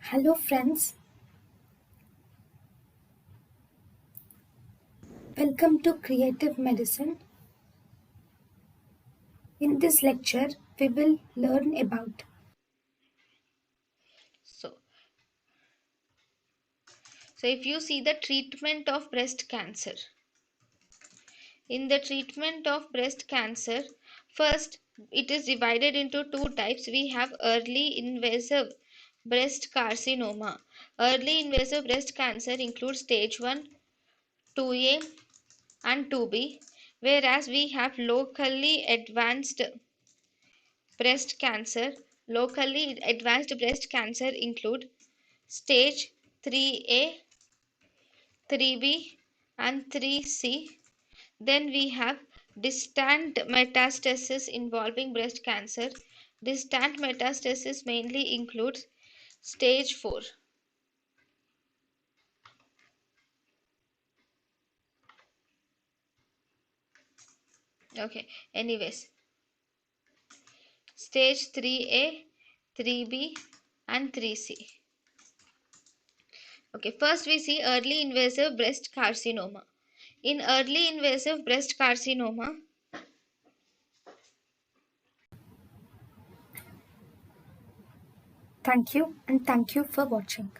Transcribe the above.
Hello, friends. Welcome to Creative Medicine. In this lecture, we will learn about So, so if you see the treatment of breast cancer, in the treatment of breast cancer, first it is divided into two types. We have early invasive breast carcinoma. Early invasive breast cancer includes stage 1, 2A, and 2B, whereas we have locally advanced breast cancer. Locally advanced breast cancer include stage 3A, 3B, and 3C. Then we have distant metastasis involving breast cancer. Distant metastasis mainly includes stage 4. Okay, anyways, stage 3A, 3B, and 3C. Okay, first we see early invasive breast carcinoma. In early invasive breast carcinoma, thank you and thank you for watching.